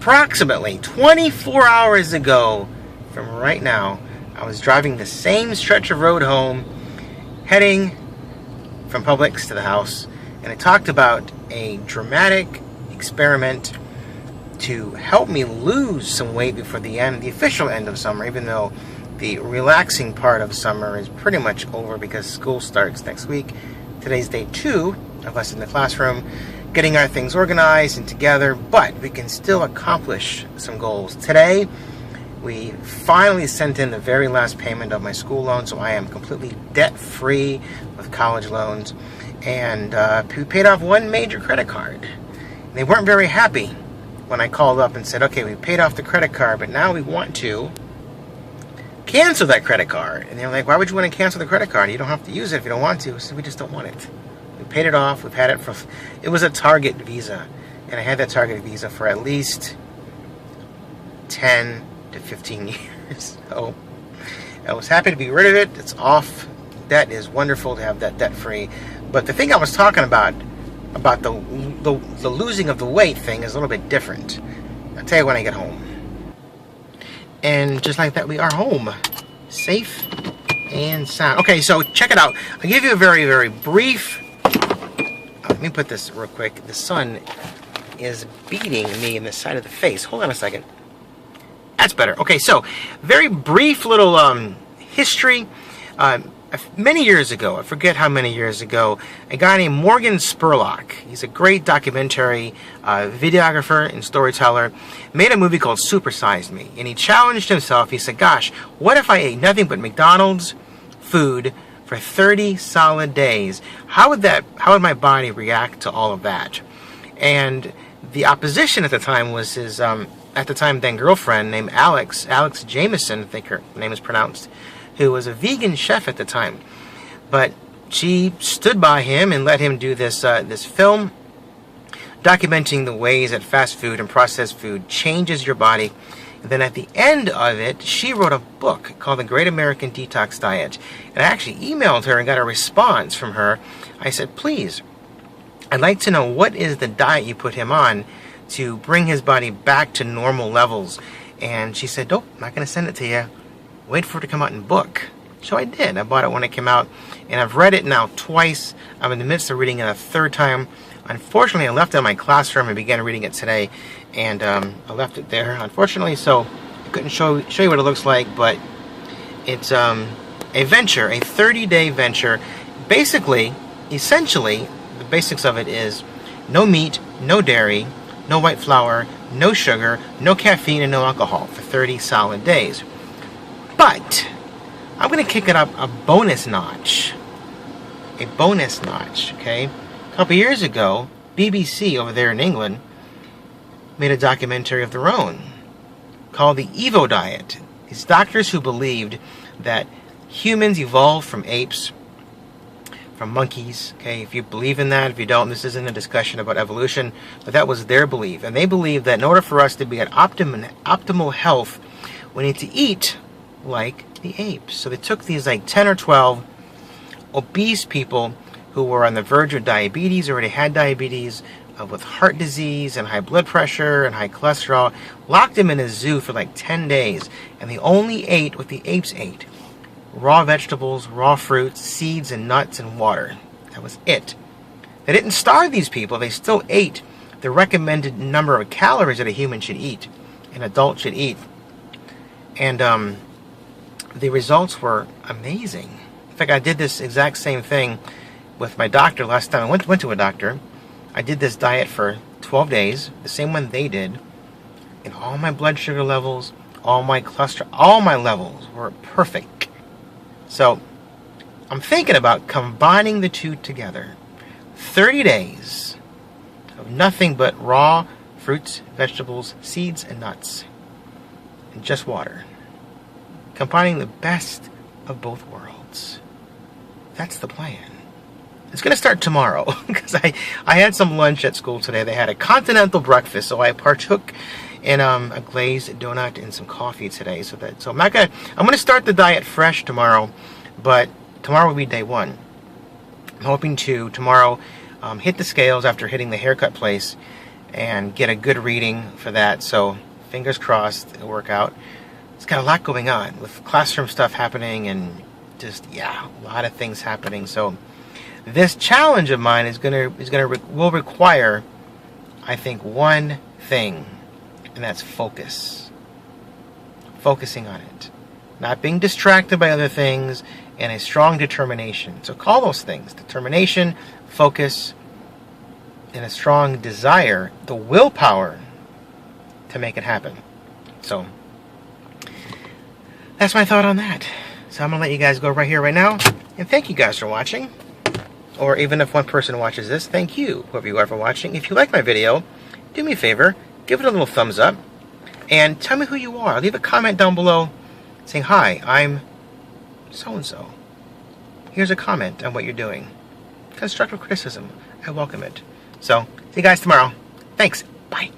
Approximately 24 hours ago from right now, I was driving the same stretch of road home, heading from Publix to the house, and I talked about a dramatic experiment to help me lose some weight before the official end of summer, even though the relaxing part of summer is pretty much over because school starts next week. Today's day 2 of us in the classroom, getting our things organized and together, but we can still accomplish some goals. Today, we finally sent in the very last payment of my school loan, so I am completely debt-free with college loans, and we paid off one major credit card. They weren't very happy when I called up and said, okay, we paid off the credit card, but now we want to cancel that credit card. And they were like, why would you want to cancel the credit card? You don't have to use it if you don't want to. So we just don't want it. We paid it off. We've had it for, it was a Target Visa. And I had that Target Visa for at least 10 to 15 years. So I was happy to be rid of it. It's off. Debt is wonderful to have that debt-free. But the thing I was talking about the losing of the weight thing is a little bit different. I'll tell you when I get home. And just like that, we are home. Safe and sound. Okay, so check it out. I'll give you a very, very brief... let me put this real quick. The sun is beating me in the side of the face. Hold on a second. That's better. Okay, so very brief little history. Many years ago, I forget how many years ago, a guy named Morgan Spurlock, he's a great documentary videographer and storyteller, made a movie called Super Size Me. And he challenged himself. He said, gosh, what if I ate nothing but McDonald's food for 30 solid days? How would my body react to all of that? And the opposition at the time was his, at the time, then girlfriend named Alex Jameson, I think her name is pronounced, who was a vegan chef at the time. But she stood by him and let him do this this film documenting the ways that fast food and processed food changes your body. And then at the end of it, she wrote a book called The Great American Detox Diet. And I actually emailed her and got a response from her. I said, please, I'd like to know what is the diet you put him on to bring his body back to normal levels. And she said, nope, I'm not going to send it to you. Wait for it to come out in book. So I did. I bought it when it came out, and I've read it now twice. I'm in the midst of reading it a third time. Unfortunately, I left it in my classroom and began reading it today, and I left it there, unfortunately, so I couldn't show you what it looks like, but it's a venture, a 30-day venture. Basically, essentially, the basics of it is no meat, no dairy, no white flour, no sugar, no caffeine, and no alcohol for 30 solid days. But I'm going to kick it up a bonus notch. A bonus notch, okay? A couple years ago, BBC over there in England made a documentary of their own called the Evo Diet. These doctors who believed that humans evolved from apes, from monkeys, okay? If you believe in that, if you don't, this isn't a discussion about evolution, but that was their belief. And they believed that in order for us to be at optimal health, we need to eat like the apes. So they took these like 10 or 12 obese people who were on the verge of diabetes, already had diabetes, with heart disease and high blood pressure and high cholesterol, locked them in a zoo for like 10 days, and they only ate what the apes ate. Raw vegetables, raw fruits, seeds and nuts and water. That was it. They didn't starve these people. They still ate the recommended number of calories that a human should eat, an adult should eat. And the results were amazing. In fact, I did this exact same thing with my doctor last time I went to a doctor. I did this diet for 12 days, the same one they did, and all my blood sugar levels, all my cholesterol, all my levels were perfect. So I'm thinking about combining the two together. 30 days of nothing but raw fruits, vegetables, seeds, and nuts, and just water. Combining the best of both worlds. That's the plan. It's going to start tomorrow because I had some lunch at school today. They had a continental breakfast, so I partook in a glazed donut and some coffee today. So I'm going to start the diet fresh tomorrow, but tomorrow will be day 1. I'm hoping to tomorrow hit the scales after hitting the haircut place and get a good reading for that. So fingers crossed it'll work out. It's got a lot going on with classroom stuff happening and just, yeah, a lot of things happening. So this challenge of mine will require, I think, one thing, and that's focus. Focusing on it. Not being distracted by other things, and a strong determination. So call those things: determination, focus, and a strong desire, the willpower to make it happen. So that's my thought on that. So I'm going to let you guys go right here, right now. And thank you guys for watching. Or even if one person watches this, thank you, whoever you are, for watching. If you like my video, do me a favor, give it a little thumbs up. And tell me who you are. Leave a comment down below saying, hi, I'm so-and-so. Here's a comment on what you're doing. Constructive criticism. I welcome it. So, see you guys tomorrow. Thanks. Bye.